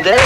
today.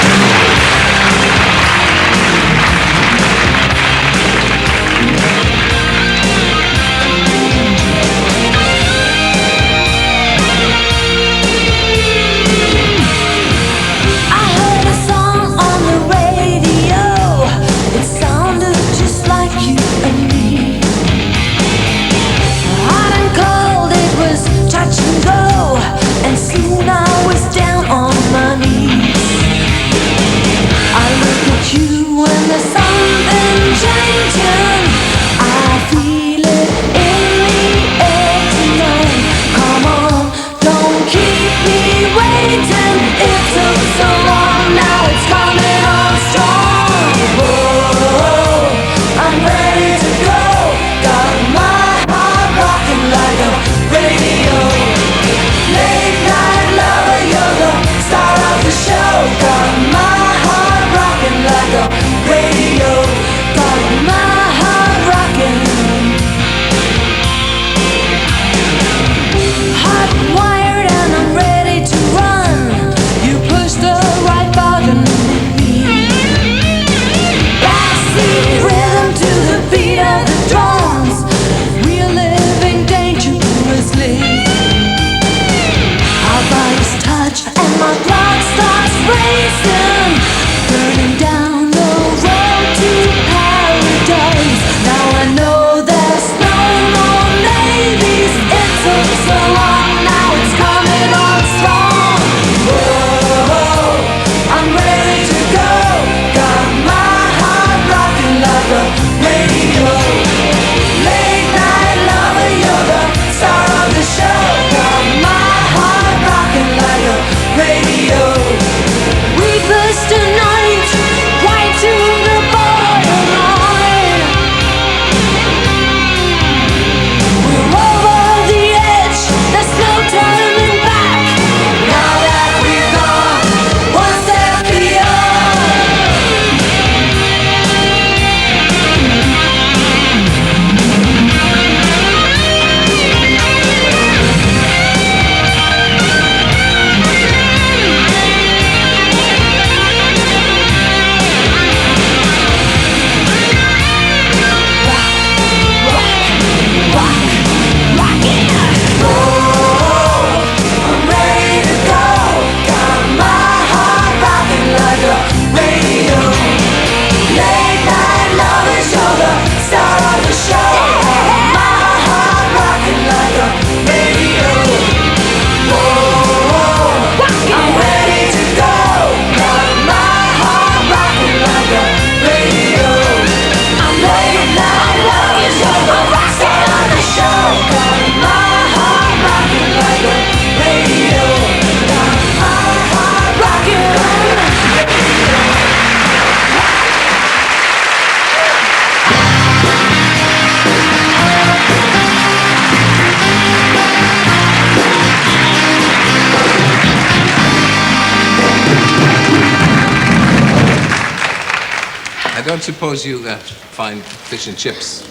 I don't suppose you find fish and chips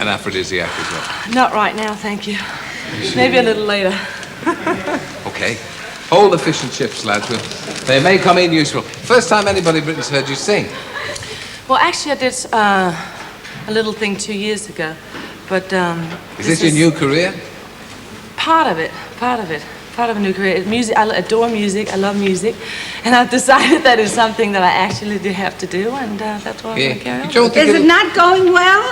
an aphrodisiac as well? Not right now, thank you. Maybe a little later. Okay. Hold the fish and chips, lads. They may come in useful. First time anybody in Britain's heard you sing? Well, actually, I did a little thing 2 years ago, but Is this your new career? Part of it. Part of a new career. Music. I adore music. I love music, and I've decided that is something that I actually do have to do, and that's what I'm going to carry on. Is it not going well?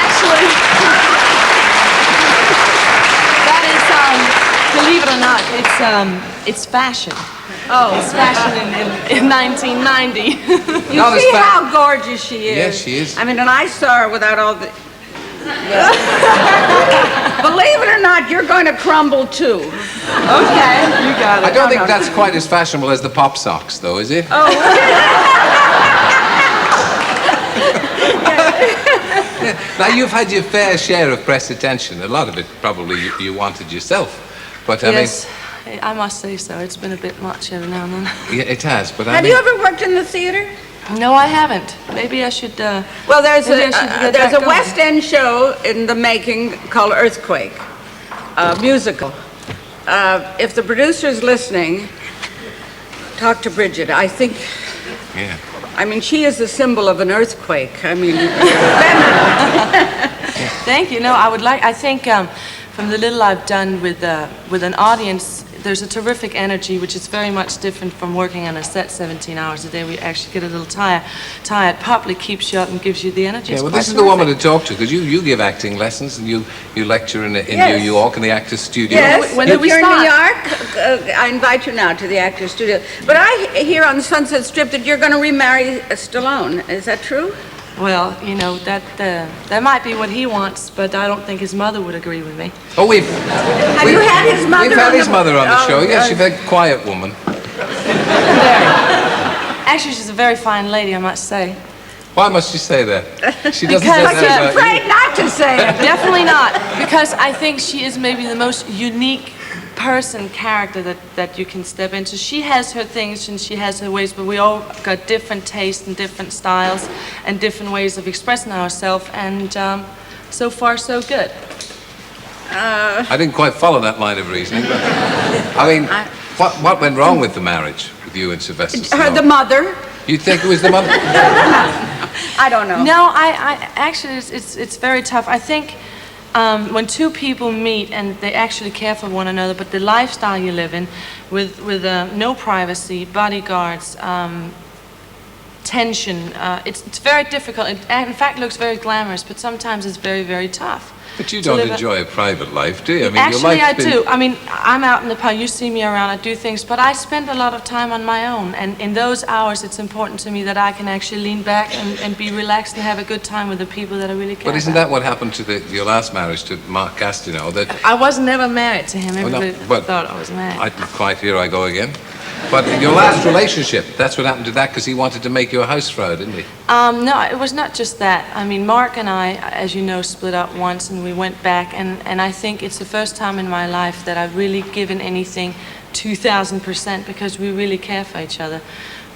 Actually, that is, believe it or not, it's fashion. Oh, it's fashion in 1990. You see how gorgeous she is? Yes, she is. I mean, and I saw her without all the... Believe it or not, you're going to crumble too. Okay, you got it. I don't think that's quite as fashionable as the pop socks, though, is it? Oh. Now, you've had your fair share of press attention. A lot of it probably you wanted yourself. But yes, I must say so. It's been a bit much every now and then. Yeah, it has. But have you ever worked in the theater? No, I haven't. Maybe I should. Well, there's a West End show in the making called Earthquake, a musical. if the producer's listening, talk to Brigitte. I think, Yeah. I mean, she is the symbol of an earthquake. I mean, feminine. Thank you. No, I think from the little I've done with an audience, there's a terrific energy, which is very much different from working on a set 17 hours a day. We actually get a little tired. Public keeps you up and gives you the energy. Yeah, It's well, quite this is the woman to terrific. talk to, because you give acting lessons, and you lecture in Yes. New York in the Actors Studio. Yes, When if did we you're in start? New York, I invite you now to the Actors Studio. But I hear on Sunset Strip that you're going to remarry Stallone. Is that true? Well, you know, that might be what he wants, but I don't think his mother would agree with me. Oh, Have you had his mother We've had on his the- mother on the Oh, show. Yes, God. she's a very quiet woman. Actually, she's a very fine lady, I must say. Why must you say that? She doesn't Because, say But that she's about you. afraid not to say it. Definitely not, because I think she is maybe the most unique character that you can step into. She has her things and she has her ways, but we all got different tastes and different styles and different ways of expressing ourselves, and so far so good. I didn't quite follow that line of reasoning, but I mean, what went wrong with the marriage with you and Sylvester Stallone? The mother? You think it was the mother? I don't know. No, I actually, it's very tough. I think when two people meet and they actually care for one another, but the lifestyle you live in, with no privacy, bodyguards, tension, it's very difficult. It, in fact, looks very glamorous, but sometimes it's very, very tough. But you to don't live enjoy a private life, do you? I mean, Actually, your I life's been... do. I mean, I'm out in the pub. You see me around. I do things, but I spend a lot of time on my own. And in those hours, it's important to me that I can actually lean back and be relaxed and have a good time with the people that I really care But isn't about. that what happened to your last marriage to Mark Gastineau? That I was never married to him. no, Everybody but thought I was married. I didn't quite hear I go again. But your last relationship, that's what happened to that, because he wanted to make you a housefrau, didn't he? No, it was not just that. I mean, Mark and I, as you know, split up once, and we went back, and I think it's the first time in my life that I've really given anything 2,000%, because we really care for each other.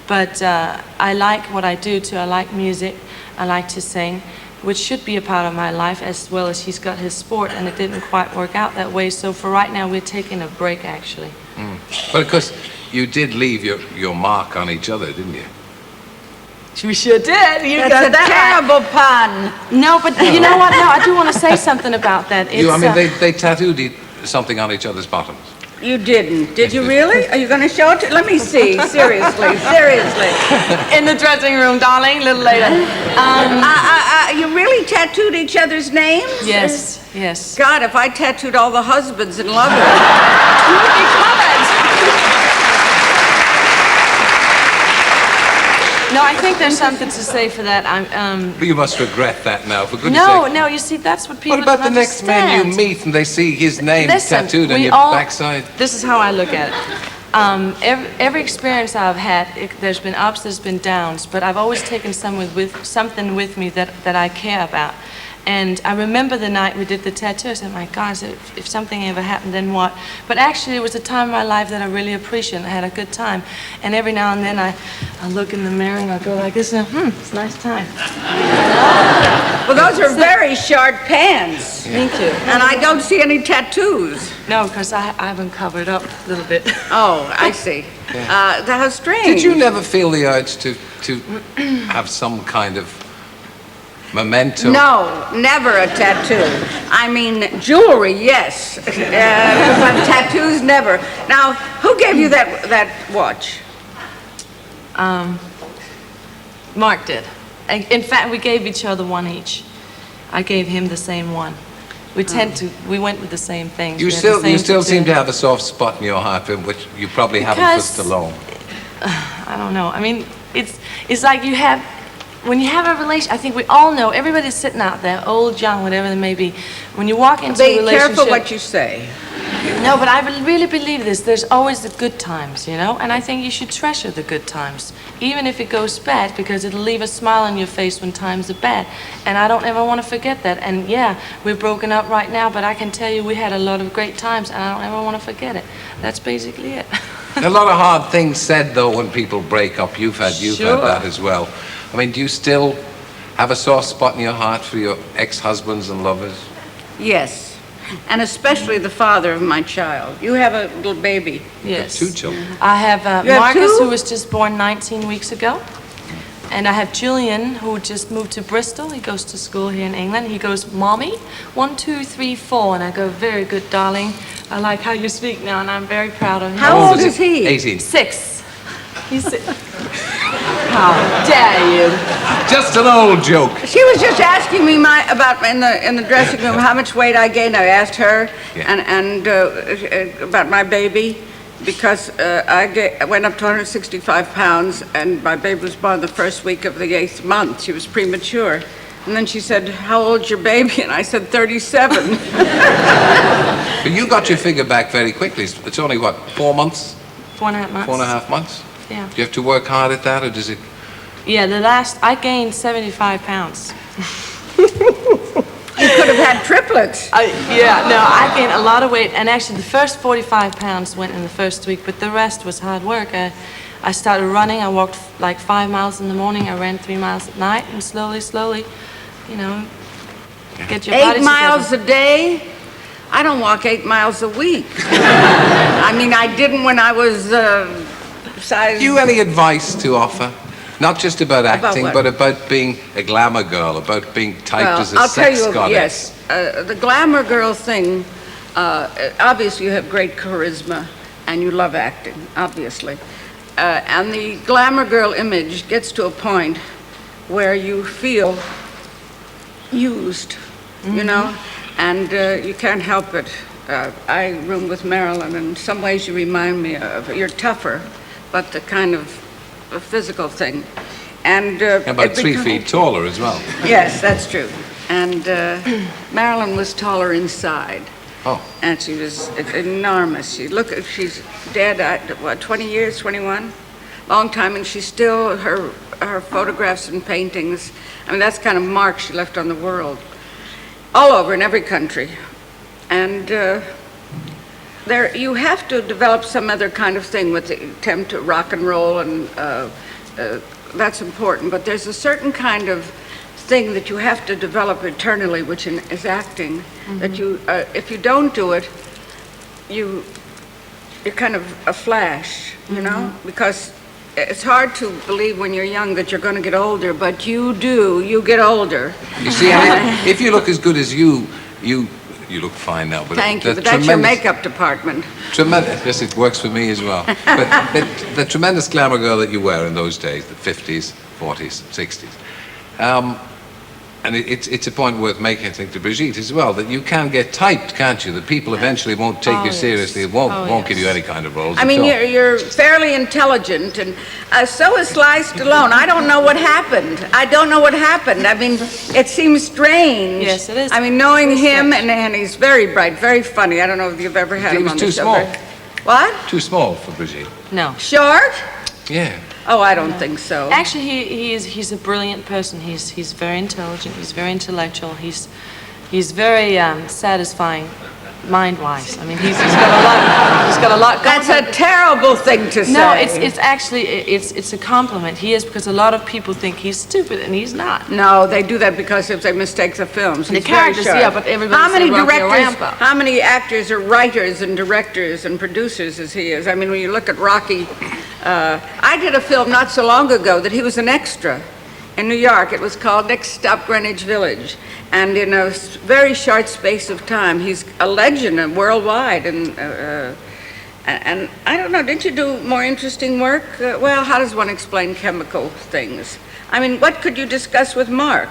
But I like what I do too. I like music. I like to sing, which should be a part of my life, as well as he's got his sport, and it didn't quite work out that way. So for right now, we're taking a break, actually. But of course, you did leave your mark on each other, didn't you? We sure did. You That's a terrible pun. No, but you know what? No, I do want to say something about that. It's, I mean, they tattooed something on each other's bottoms. You didn't. Did you really? Are you going to show it? Let me see. Seriously. Seriously. in the dressing room, darling, a little later. You really tattooed each other's names? Yes, yes. God, if I tattooed all the husbands and lovers. You would be covered. No, I think there's something to say for that. But you must regret that now, for goodness No, sake. no, you see, that's what people What about the don't next man you understand. meet and they see his name Listen, tattooed on we your all- backside? This is how I look at it. Every experience I've had, there's been ups, there's been downs, but I've always taken something with me that I care about. And I remember the night we did the tattoo. I said, my gosh, if something ever happened, then what? But actually, it was a time in my life that I really appreciate. I had a good time. And every now and then, I look in the mirror and I go like this, and it's a nice time. Well, those are very short pants. Thank you. And I don't see any tattoos. No, because I haven't covered up a little bit. Oh, I see. How strange. Did you never feel the urge to have some kind of memento? No, never a tattoo. I mean, jewelry, yes. But tattoos, never. Now, who gave you that watch? Mark did. In fact, we gave each other one each. I gave him the same one. We went with the same things. You We had the same still seem to tattoo. have a soft spot in your heart, which you probably haven't Because- for Stallone. I don't know. I mean, it's like when you have a relation, I think we all know, everybody's sitting out there, old, young, whatever they may be. When you walk into a Be relationship... careful what you say. No, but I really believe this. There's always the good times, you know? And I think you should treasure the good times, even if it goes bad, because it'll leave a smile on your face when times are bad. And I don't ever want to forget that. And yeah, we're broken up right now, but I can tell you we had a lot of great times, and I don't ever want to forget it. That's basically it. A lot of hard things said, though, when people break up. You've had Sure. that as well. I mean, do you still have a soft spot in your heart for your ex-husbands and lovers? Yes. and especially the father of my child. You have a little baby. Yes. 2 children. I have You have Marcus, 2? who was just born 19 weeks ago. And I have Julian, who just moved to Bristol. He goes to school here in England. He goes, Mommy, 1, 2, 3, 4. And I go, very good, darling. I like how you speak now, and I'm very proud of him. How old is he? 18. 6. He's 6. How dare you? Just an old joke. She was just asking me about in the dressing room how much weight I gained. I asked her and about my baby because I went up to 165 pounds and my baby was born the first week of the 8th month. She was premature. And then she said, how old's your baby? And I said, 37. But you got your figure back very quickly. It's only, what, 4 months? 4.5 months. 4.5 months? Yeah. Do you have to work hard at that, or does it... Yeah, I gained 75 pounds. You could have had triplets. I gained a lot of weight, and actually the first 45 pounds went in the first week, but the rest was hard work. I started running. I walked like 5 miles in the morning. I ran 3 miles at night, and slowly, you know, get your body 8 miles together. a day? I don't walk 8 miles a week. I mean, I didn't when I was size... Do you have any advice to offer? Not just about acting, what? but about being a glamour girl, about being typed as a I'll sex tell you, goddess. yes. The glamour girl thing, obviously you have great charisma and you love acting, obviously. And the glamour girl image gets to a point where you feel used, you know, and you can't help it. I room with Marilyn, and in some ways you remind me of, you're tougher, but the kind of a physical thing. And About 3 feet taller as well. Yes, that's true. And Marilyn was taller inside. Oh. And she was enormous. She's dead, what, 20 years, 21? Long time, and she's still, her photographs and paintings, I mean, that's kind of mark she left on the world. All over, in every country. And you have to develop some other kind of thing with the attempt to rock and roll, and that's important. But there's a certain kind of thing that you have to develop eternally, which is acting. Mm-hmm. That you, if you don't do it, you're kind of a flash, you know, because it's hard to believe when you're young that you're going to get older, but you do. You get older. You see, if you look as good as you look fine now. But thank you, but that's your makeup department. Tremendous. Yes, it works for me as well. But the tremendous glamour girl that you were in those days, the 50s, 40s, 60s. And it's a point worth making, I think, to Brigitte as well, that you can get typed, can't you? That people eventually won't take you seriously, won't give you any kind of roles. I mean, you're fairly intelligent, and so is Sly Stallone. I don't know what happened. I mean, it seems strange. Yes, it is. I mean, knowing him, and he's very bright, very funny. I don't know if you've ever had him on the show. He was too small. What? Too small for Brigitte. No. Short? Yeah. Oh, I don't think so. Actually, he's a brilliant person. He's very intelligent. He's very intellectual. He's very satisfying, mind-wise. I mean, he's got a lot going on. That's a terrible thing to say. No, it's actually it's a compliment. He is, because a lot of people think he's stupid, and he's not. No, they do that because if they mistake the films. The characters, yeah, but everybody. How many actors or writers and directors and producers as he is? I mean, when you look at Rocky, I did a film not so long ago that he was an extra in New York. It was called Next Stop Greenwich Village. And in a very short space of time, he's a legend worldwide. And I don't know, didn't you do more interesting work? Well, how does one explain chemical things? I mean, what could you discuss with Mark?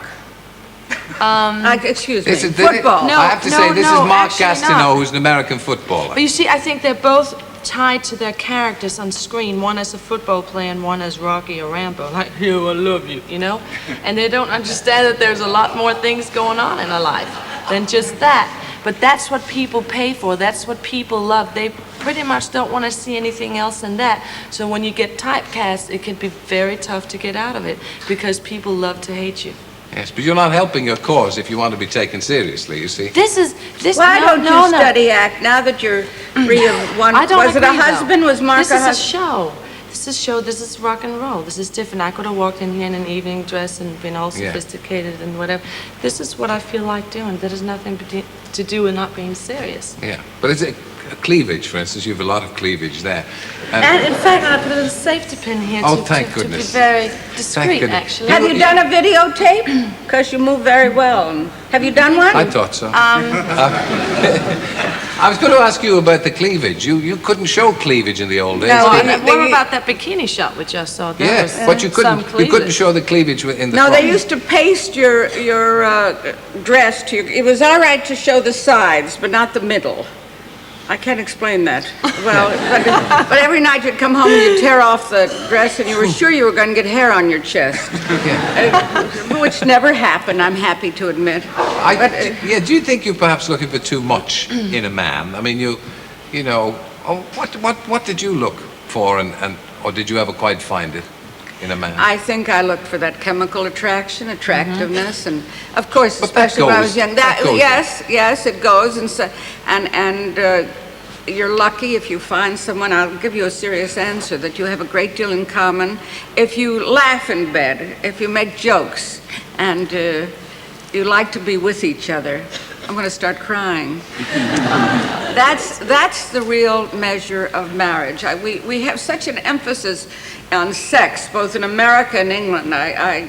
Excuse me, football. I have to say, this is Mark Gastineau, who's an American footballer. But you see, I think they're both tied to their characters on screen, one as a football player and one as Rocky or Rambo, like, yo, I love you, you know? And they don't understand that there's a lot more things going on in a life than just that. But that's what people pay for, that's what people love. They pretty much don't want to see anything else than that. So when you get typecast, it can be very tough to get out of it, because people love to hate you. Yes, but you're not helping your cause if you want to be taken seriously, you see. Why don't you study act now that you're free of one? I don't was it a agree, husband? though. Was Mark This a is husband? a show. this is show, this is rock and roll, this is different. I could have walked in here in an evening dress and been all Yeah. sophisticated and whatever. This is what I feel like doing. That has nothing to do with not being serious. Yeah, but it's a cleavage, for instance. You have a lot of cleavage there. And in fact, I put a little safety pin here Oh, to thank be goodness. very discreet, goodness. actually. Have you done a videotape? Because you move very well. Have you done one? I thought so. I was going to ask you about the cleavage. You couldn't show cleavage in the old days. No, did you? What about that bikini shot we just saw? That Yeah, was but you some couldn't cleavage. show the cleavage in the No, front. they used to paste your dress to your... It was all right to show the sides, but not the middle. I can't explain that. Well, but every night you'd come home and you'd tear off the dress and you were sure you were going to get hair on your chest. Which never happened, I'm happy to admit. Do you think you're perhaps looking for too much in a man? I mean, you know, what did you look for, or did you ever quite find it in a man? I think I looked for that chemical attraction, attractiveness, and of course, But that especially when I was goes. young. That goes. Yes, it goes, and you're lucky if you find someone. I'll give you a serious answer that you have a great deal in common. If you laugh in bed, if you make jokes, and you like to be with each other. I'm going to start crying. That's the real measure of marriage. We have such an emphasis on sex, both in America and England. I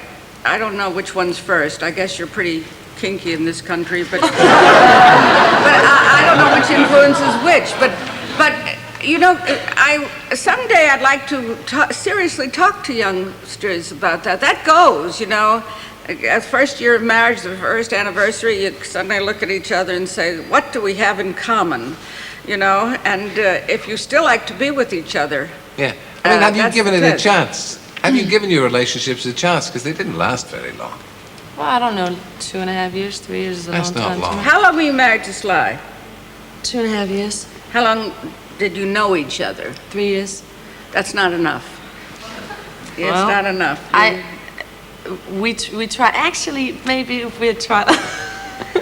don't know which one's first. I guess you're pretty kinky in this country, but I don't know which influences which. But you know, someday I'd like to seriously talk to youngsters about that. That goes, you know. First year of marriage, the first anniversary, you suddenly look at each other and say, what do we have in common? You know, and if you still like to be with each other. Yeah. I mean, have you that's given the it a test. chance? Have you given your relationships a chance? Because they didn't last very long. Well, I don't know, 2.5 years, 3 years is a That's long not time to long. me. How long were you married to Sly? 2.5 years, How long did you know each other? 3 years. That's not enough. It's Well, not enough. We try. Actually, maybe if we had tried,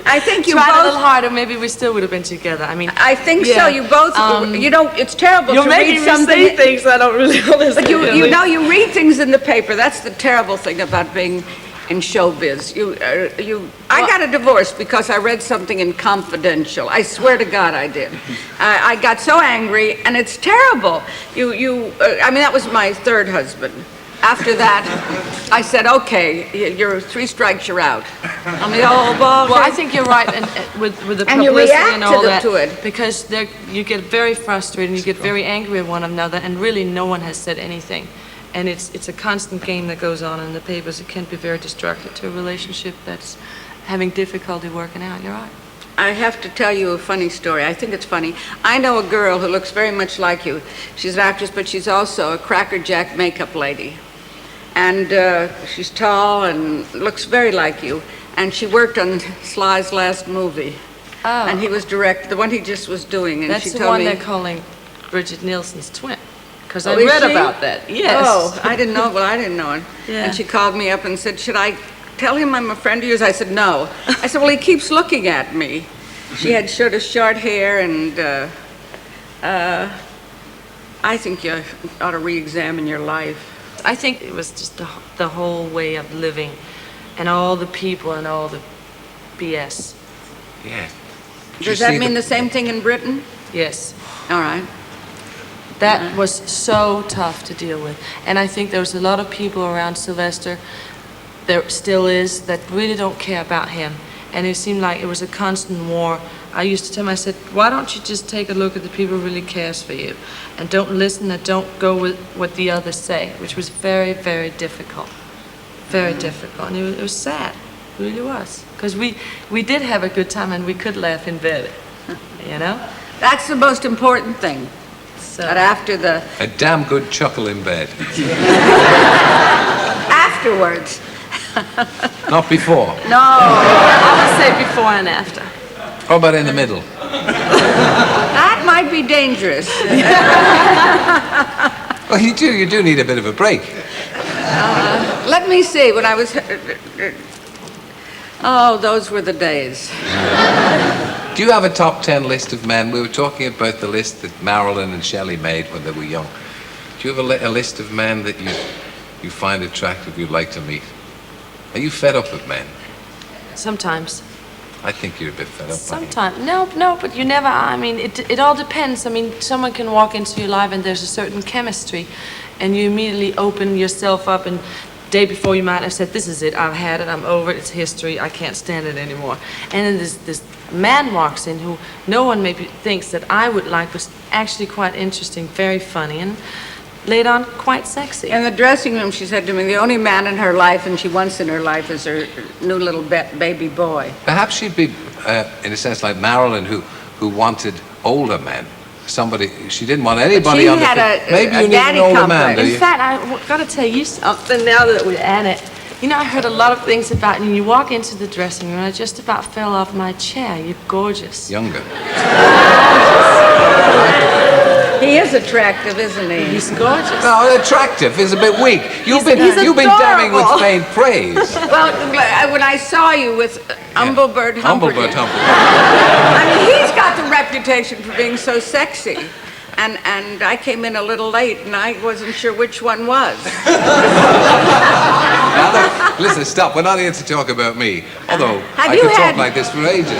I think you tried a little both. harder, maybe we still would have been together. I mean, I think yeah, so. You both. You know, it's terrible you're to making read me something. say things I don't really understand. But you know, you read things in the paper. That's the terrible thing about being in showbiz. I got a divorce because I read something in Confidential. I swear to God I did. I got so angry, and it's terrible. I mean, that was my third husband. After that, I said, okay, you're 3 strikes, you're out. On the old ball. Well, I think you're right, and with the And you publicity react and all that, to it. because you get very frustrated and you get very angry at one another, and really no one has said anything, and it's a constant game that goes on in the papers. It can be very destructive to a relationship that's having difficulty working out. You're right. I have to tell you a funny story. I think it's funny. I know a girl who looks very much like you. She's an actress, but she's also a Cracker Jack makeup lady. And she's tall and looks very like you. And she worked on Sly's last movie. Oh. And he was the one he just was doing. And That's she the told one me, they're calling Brigitte Neilson's twin. Because Oh, I is read she? about that. Yes. Oh, I didn't know. Well, I didn't know it. Yeah. And she called me up and said, should I tell him I'm a friend of yours? I said, no. I said, well, he keeps looking at me. She had sort of short hair, and I think you ought to re-examine your life. I think it was just the whole way of living, and all the people and all the BS. Yeah. Does that mean the same thing in Britain? Yes. All right. That was so tough to deal with. And I think there was a lot of people around Sylvester, there still is, that really don't care about him. And it seemed like it was a constant war. I used to tell him, I said, why don't you just take a look at the people who really cares for you? And don't listen and don't go with what the others say, which was very, very difficult. Very difficult. And it was sad. It really was. Because we did have a good time and we could laugh in bed, you know? That's the most important thing. So, That after the, A damn good chuckle in bed. afterwards. Not before. No. I would say before and after. How about in the middle? That might be dangerous. Well, you do need a bit of a break. Let me see, when I was... Oh, those were the days. Do you have a top 10 list of men? We were talking about the list that Marilyn and Shelley made when they were young. Do you have a list of men that you find attractive, you'd like to meet? Are you fed up with men? Sometimes. I think you're a bit fed up. Sometimes. No, but you never, I mean, it all depends. I mean, someone can walk into your life and there's a certain chemistry, and you immediately open yourself up, and day before you might have said, this is it, I've had it, I'm over it, it's history, I can't stand it anymore. And then this man walks in who no one maybe thinks that I would like, was actually quite interesting, very funny, and later on quite sexy. In the dressing room, she said to me, the only man in her life and she wants in her life is her new little baby boy. Perhaps she'd be, in a sense, like Marilyn, who wanted older men. Somebody, she didn't want anybody on the maybe you need an older man, do you? In fact, I've got to tell you something now that we're at it. You know, I heard a lot of things about you. You walk into the dressing room, and I just about fell off my chair. You're gorgeous. Younger. He is attractive, isn't he? He's gorgeous. No, attractive is a bit weak. You've been damning with faint praise. Well, when I saw you with Humblebird Humperdinck. Humblebird Humperdinck. I mean, he's got the reputation for being so sexy. And I came in a little late, and I wasn't sure which one was. Now, look, listen, stop. We're not here to talk about me. Although I could talk like this for ages. No,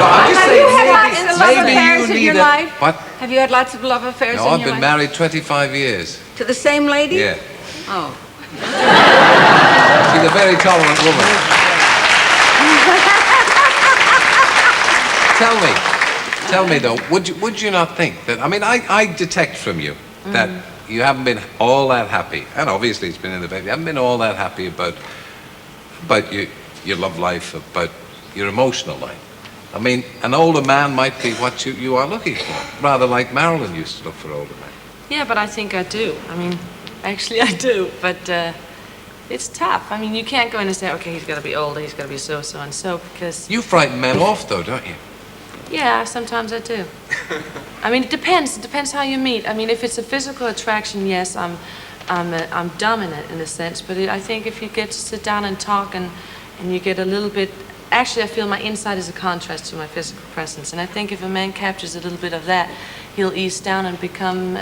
I'm just saying, had lots of love affairs in your life? What? Have you had lots of love affairs in your life? No, I've been married 25 years. To the same lady? Yeah. Oh. She's a very tolerant woman. Tell me though, would you not think that, I mean, I detect from you that you haven't been all that happy, and obviously it's been in the baby, you haven't been all that happy about your love life, about your emotional life. I mean, an older man might be what you are looking for, rather like Marilyn used to look for older men. Yeah, but I think I do. I mean, actually I do, but it's tough. I mean, you can't go in and say, okay, he's got to be older, he's got to be so and so, because... You frighten men off though, don't you? Yeah, sometimes I do. I mean, it depends. It depends how you meet. I mean, if it's a physical attraction, yes, I'm dominant in a sense. But I think if you get to sit down and talk and you get a little bit... Actually, I feel my inside is a contrast to my physical presence. And I think if a man captures a little bit of that, he'll ease down and become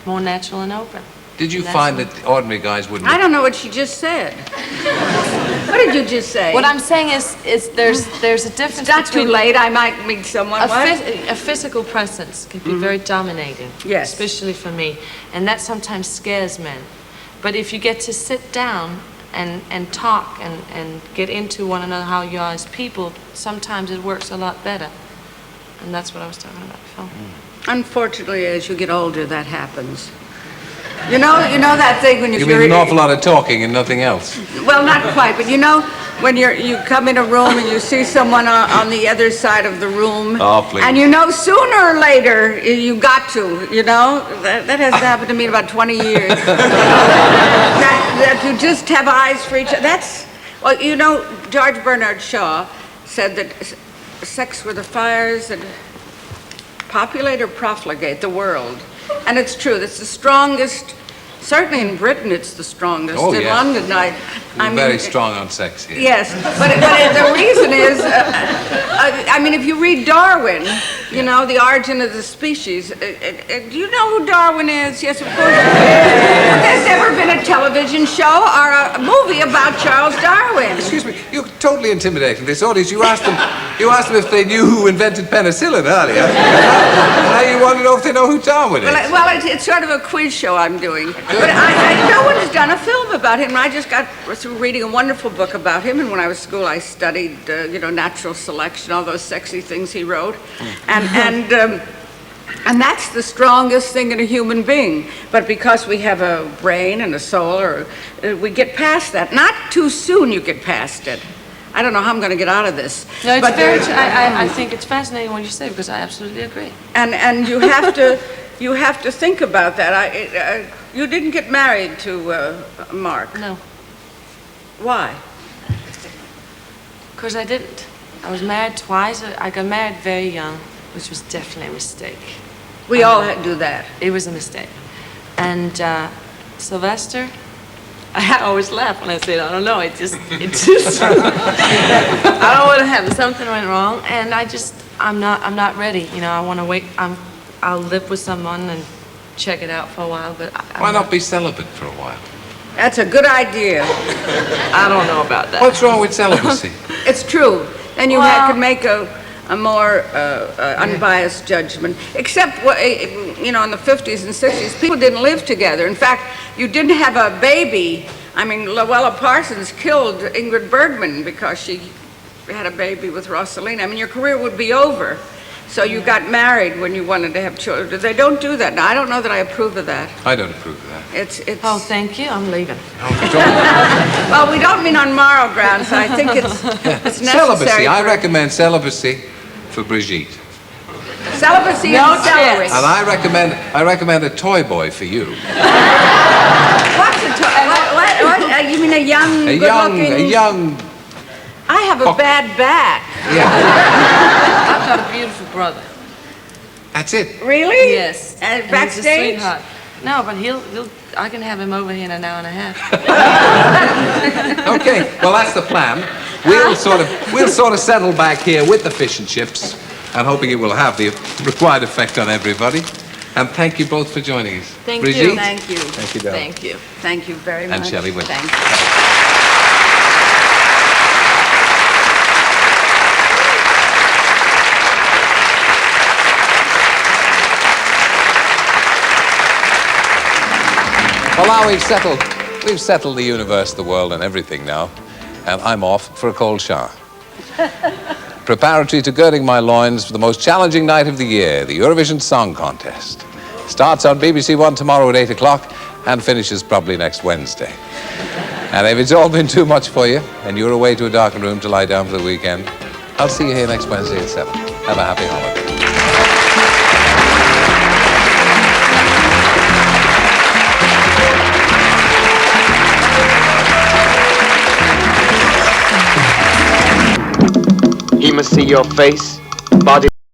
more natural and open. Did you find that ordinary guys wouldn't... I don't know what she just said. What did you just say? What I'm saying is there's a difference. It's not too late. I might meet someone. A physical presence can be very dominating. Yes. Especially for me. And that sometimes scares men. But if you get to sit down and talk and get into one another how you are as people, sometimes it works a lot better. And that's what I was talking about before. Unfortunately, as you get older, that happens. You know that thing when you mean an awful lot of talking and nothing else? Well, not quite, but you know when you come in a room and you see someone on the other side of the room, and you know sooner or later you got to, you know, that has happened to me in about 20 years. that you just have eyes for each other. That's, well, you know, George Bernard Shaw said that sex were the fires that populate or profligate the world. And it's true, it's the strongest, certainly in Britain it's the strongest. Oh, in yes. London, I'm very strong on sex here. Yes, but the reason is, I mean, if you read Darwin, you know, The Origin of the Species, do you know who Darwin is? Yes, of course. There's never been a television show or a movie about Charles Darwin. Excuse me, you're totally intimidating this audience. You asked them if they knew who invented penicillin earlier. Now you want to know if they know who Darwin is. Well, it's sort of a quiz show I'm doing. But no one has done a film about him. I just got through reading a wonderful book about him, and when I was in school I studied, you know, natural selection, all those sexy things he wrote. And that's the strongest thing in a human being. But because we have a brain and a soul, we get past that. Not too soon you get past it. I don't know how I'm going to get out of this. No, it's very. I think it's fascinating what you say, because I absolutely agree. And you have to think about that. You didn't get married to Mark. No. Why? Because I didn't. I was married twice. I got married very young, which was definitely a mistake. We all do that. It was a mistake. And Sylvester, I always laugh when I say it. I don't know. It just I don't know what happened. Something went wrong, and I'm not ready. You know, I want to wait. I'll live with someone, and check it out for a while, but Why not be celibate for a while? That's a good idea. I don't know about that. What's wrong with celibacy? It's true. Then you Well- could make a more unbiased judgment. Except, you know, in the 50s and 60s, people didn't live together. In fact, you didn't have a baby. I mean, Luella Parsons killed Ingrid Bergman because she had a baby with Rosalina. I mean, your career would be over. So you got married when you wanted to have children. They don't do that now. I don't know that I approve of that. I don't approve of that. It's Oh, thank you. I'm leaving. well, we don't mean on moral grounds. I think it's necessary. Celibacy. I for- recommend celibacy for Brigitte. Celibacy No and celery. chance. And I recommend a toy boy for you. What's a what? You mean a young, good-looking? A young, I have a bad back. yeah. I've got a beautiful brother. That's it. Really? Yes. And He's a backstage? sweetheart. No, but I can have him over here in an hour and a half. Okay, well, that's the plan. We'll sort of settle back here with the fish and chips, and hoping it will have the required effect on everybody. And thank you both for joining us. Thank Brigitte? you. Thank you. Thank you, darling. Thank you. Thank you very much. And Shelley Wood. Thank you. Well, now we've settled the universe, the world, and everything now, and I'm off for a cold shower. Preparatory to girding my loins for the most challenging night of the year, the Eurovision Song Contest. Starts on BBC One tomorrow at 8 o'clock and finishes probably next Wednesday. And if it's all been too much for you and you're away to a darkened room to lie down for the weekend, I'll see you here next Wednesday at 7. Have a happy holiday. He must see your face